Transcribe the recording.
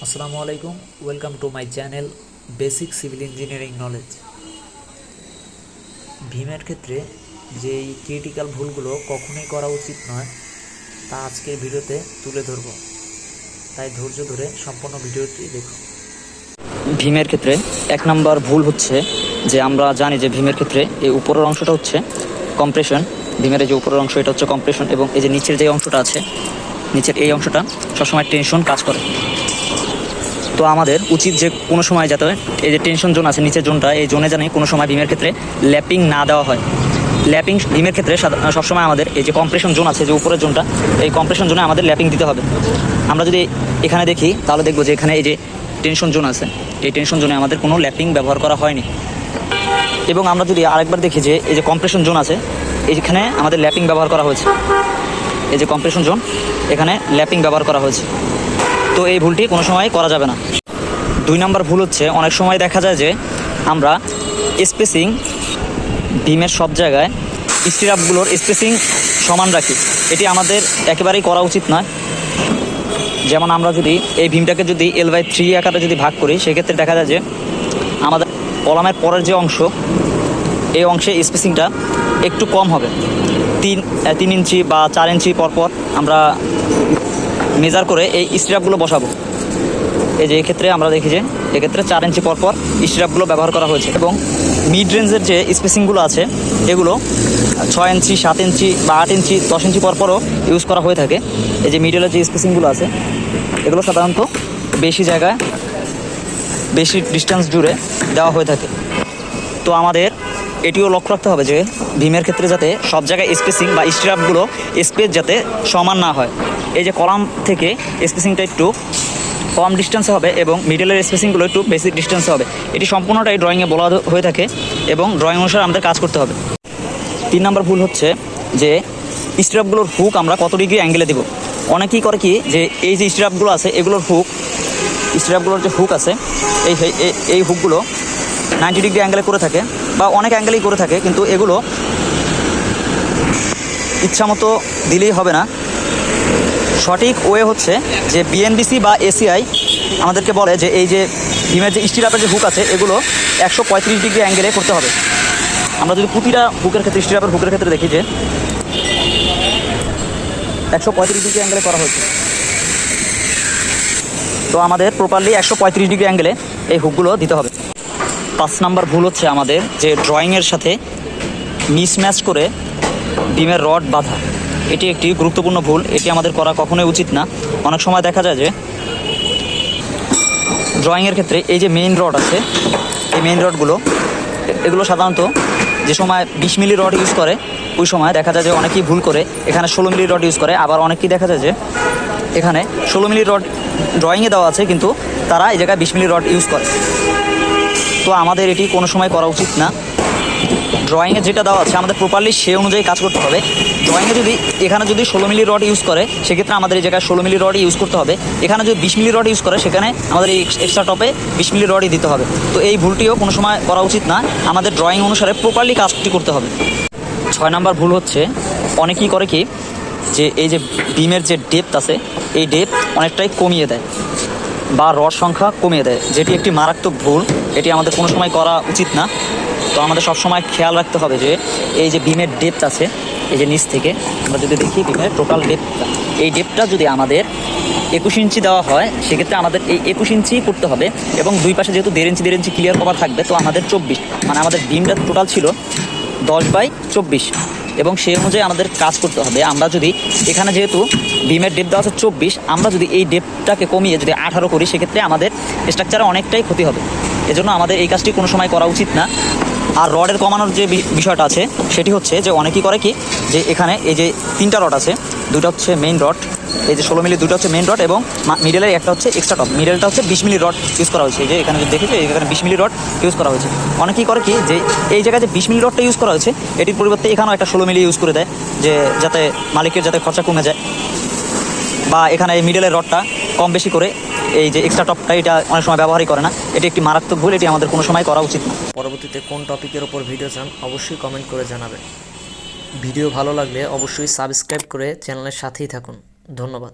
আসসালামু আলাইকুম, welcome to my channel basic civil engineering knowledge. ভীমের ক্ষেত্রে যেই ক্রিটিক্যাল ভুলগুলো কখনোই করা উচিত নয় তা আজকের ভিডিওতে তুলে ধরব, তাই ধৈর্য ধরে সম্পূর্ণ ভিডিওটি দেখুন। ভীমের ক্ষেত্রে এক নম্বর ভুল হচ্ছে যে আমরা জানি যে ভীমের ক্ষেত্রে এই উপরের অংশটা হচ্ছে কম্প্রেশন। ভীমের যে উপরের অংশ এটা হচ্ছে কম্প্রেশন এবং এই যে নিচের যে অংশটা আছে, নিচের এই অংশটা সবসময় টেনশন কাজ করে। তো আমাদের উচিত যে কোনো সময় যাতে এই যে টেনশন জোন আছে নিচের জোনটা, এই জোনে জানি কোনো সময় ভীমের ক্ষেত্রে ল্যাপিং না দেওয়া হয়। ল্যাপিং ভীমের ক্ষেত্রে সবসময় আমাদের এই যে কম্প্রেশন জোন আছে, যে উপরের জোনটা, এই কম্প্রেশন জোনে আমাদের ল্যাপিং দিতে হবে। আমরা যদি এখানে দেখি তাহলে দেখবো যে এখানে এই যে টেনশন জোন আছে, এই টেনশন জোনে আমাদের কোনো ল্যাপিং ব্যবহার করা হয়নি। এবং আমরা যদি আরেকবার দেখি যে এই যে কম্প্রেশন জোন আছে, এইখানে আমাদের ল্যাপিং ব্যবহার করা হয়েছে। এই যে কম্প্রেশন জোন, এখানে ল্যাপিং ব্যবহার করা হয়েছে। তো এই ভুলটি কোনো সময় করা যাবে না। 2 নম্বর ভুল হচ্ছে অনেক সময় দেখা যায় যে আমরা স্পেসিং ভীমের সব জায়গায় স্টিরাপগুলোর স্পেসিং সমান রাখি। এটি আমাদের একেবারেই করা উচিত নয়। যেমন আমরা যদি এই ভীমটাকে যদি L/3 আকারে যদি ভাগ করি, সেক্ষেত্রে দেখা যায় যে আমাদের কলামের পরের যে অংশ, এই অংশে স্পেসিংটা একটু কম হবে। 3 ইঞ্চি বা 4 ইঞ্চি পরপর আমরা মেজার করে এই স্টিরাপগুলো বসাবো। এই যে এক্ষেত্রে আমরা দেখি যে এক্ষেত্রে 4 ইঞ্চি পরপর স্টিরাপগুলো ব্যবহার করা হয়েছে। এবং মিড রেঞ্জের যে স্পেসিংগুলো আছে এগুলো 6 ইঞ্চি, 7 ইঞ্চি বা 8 ইঞ্চি, 10 ইঞ্চি পরপরও ইউজ করা হয়ে থাকে। এই যে মিডলের যে স্পেসিংগুলো আছে এগুলো সাধারণত বেশি জায়গায় বেশি ডিস্টেন্স জুড়ে দেওয়া হয়ে থাকে। তো আমাদের এটিও লক্ষ্য রাখতে হবে যে ভীমের ক্ষেত্রে যাতে সব জায়গায় স্পেসিং বা স্টিরাপগুলো স্পেস যাতে সমান না হয়। এই যে কলাম থেকে স্পেসিংটা একটু কম ডিস্টেন্সে হবে এবং মিডলের স্পেসিংগুলো একটু বেশি ডিস্টেন্সে হবে। এটি সম্পূর্ণটাই ড্রয়িংয়ে বলা হয়ে থাকে এবং ড্রয়িং অনুসারে আমাদের কাজ করতে হবে। 3 নম্বর ভুল হচ্ছে যে স্টিরাপগুলোর হুক আমরা কত ডিগ্রি অ্যাঙ্গেলে দেবো। অনেকেই করে কি যে এই যে স্টিরাপগুলো আছে এগুলোর হুক, স্টিরাপগুলোর যে হুক আছে এই হুকগুলো 90 ডিগ্রি অ্যাঙ্গেলে করে থাকে বা অনেক অ্যাঙ্গেলেই করে থাকে, কিন্তু এগুলো ইচ্ছামতো দিলেই হবে না। সঠিক ওয়ে হচ্ছে যে বিএনবিসি বা এসিআই আমাদেরকে বলে যে এই যে ভীমের যে স্টিরাপের যে হুক আছে এগুলো 135 ডিগ্রি অ্যাঙ্গেলে করতে হবে। আমরা যদি প্রতিটা হুকের ক্ষেত্রে, স্টিরাপের হুকের ক্ষেত্রে দেখি যে 135 ডিগ্রি অ্যাঙ্গেলে করা হয়েছে। তো আমাদের প্রপারলি 135 ডিগ্রি অ্যাঙ্গেলে এই হুকগুলো দিতে হবে। 5 নম্বর ভুল হচ্ছে আমাদের যে ড্রয়িংয়ের সাথে মিসম্যাচ করে ভীমের রড বাঁধা। এটি একটি গুরুত্বপূর্ণ ভুল। এটি আমাদের করা কখনোই উচিত না। অনেক সময় দেখা যায় যে ড্রয়িংয়ের ক্ষেত্রে এই যে মেইন রড আছে, এই মেইন রডগুলো এগুলো সাধারণত যে সময় 20 মিলি রড ইউজ করে ওই সময় দেখা যায় যে অনেকেই ভুল করে এখানে 16 মিলি রড ইউজ করে। আবার অনেকেই দেখা যায় যে এখানে 16 মিলি রড ড্রয়িংয়ে দেওয়া আছে কিন্তু তারা এই জায়গায় 20 মিলি রড ইউজ করে। তো আমাদের এটি কোনো সময় করা উচিত না। ড্রয়িংয়ে যেটা দেওয়া আছে আমাদের প্রপারলি সে অনুযায়ী কাজ করতে হবে। ড্রয়িংয়ে যদি এখানে যদি 16 মিলি রড ইউজ করে সেক্ষেত্রে আমাদের এই জায়গায় 16 মিলি রডই ইউজ করতে হবে। এখানে যদি 20 মিলি রড ইউজ করে সেখানে আমাদের এই এক্সট্রা টপে 20 মিলি রডই দিতে হবে। তো এই ভুলটিও কোনো সময় করা উচিত না। আমাদের ড্রয়িং অনুসারে প্রপারলি কাজটি করতে হবে। 6 নম্বর ভুল হচ্ছে অনেকেই করে কি যে এই যে বিমের যে ডেপথ আছে এই ডেপথ অনেকটাই কমিয়ে দেয় বা রড সংখ্যা কমিয়ে দেয়, যেটি একটি মারাত্মক ভুল। এটি আমাদের কোনো সময় করা উচিত না। তো আমাদের সবসময় খেয়াল রাখতে হবে যে এই যে বিমের ডেপথ আছে, এই যে নিচ থেকে আমরা যদি দেখি বিমের টোটাল ডেপথটা, এই ডেপথটা যদি আমাদের 21 ইঞ্চি দেওয়া হয় সেক্ষেত্রে আমাদের এই 21 ইঞ্চি করতে হবে। এবং দুই পাশে যেহেতু 1.5 ইঞ্চি ক্লিয়ার কভার থাকবে, তো আমাদের 24, মানে আমাদের বিমটা টোটাল ছিল 10/24 এবং সেই অনুযায়ী আমাদের কাজ করতে হবে। আমরা যদি এখানে যেহেতু বিমের ডেপথ দেওয়া আছে 24, আমরা যদি এই ডেপথটাকে কমিয়ে যদি 18 করি সেক্ষেত্রে আমাদের স্ট্রাকচারে অনেকটাই ক্ষতি হবে। এজন্য আমাদের এই কাজটি কোনো সময় করা উচিত না। আর রডের কমানোর যে বিষয়টা আছে সেটি হচ্ছে যে অনেকেই করে কি যে এখানে এই যে 3টা রড আছে, 2টা হচ্ছে মেইন রড, এই যে 16 মিলি 2টা হচ্ছে মেইন রড এবং মিডলের একটা হচ্ছে এক্সট্রা টপ। মিডলটা হচ্ছে 20 মিলি রড ইউজ করা হয়েছে। এই যে এখানে যদি দেখেছি এখানে 20 মিলি রড ইউজ করা হয়েছে। অনেকেই করে কি যে এই জায়গায় যে 20 মিলি রডটা ইউজ করা হয়েছে এটির পরিবর্তে এখানেও একটা 16 মিলি ইউজ করে দেয়, যে যাতে মালিকের যাতে খরচা কমে যায়। বা এখানে এই মিডলের রডটা কম বেশি করে এই যে এক্সট্রা টপটা এটা অনেক সময় ব্যবহারই করে না। এটি একটি মারাত্মক ভুল। এটি আমাদের কোনো সময় করা উচিত না। পরবর্তীতে কোন টপিকের ওপর ভিডিও চান অবশ্যই কমেন্ট করে জানাবেন। ভিডিও ভালো লাগলে অবশ্যই সাবস্ক্রাইব করে চ্যানেলের সাথেই থাকুন। ধন্যবাদ।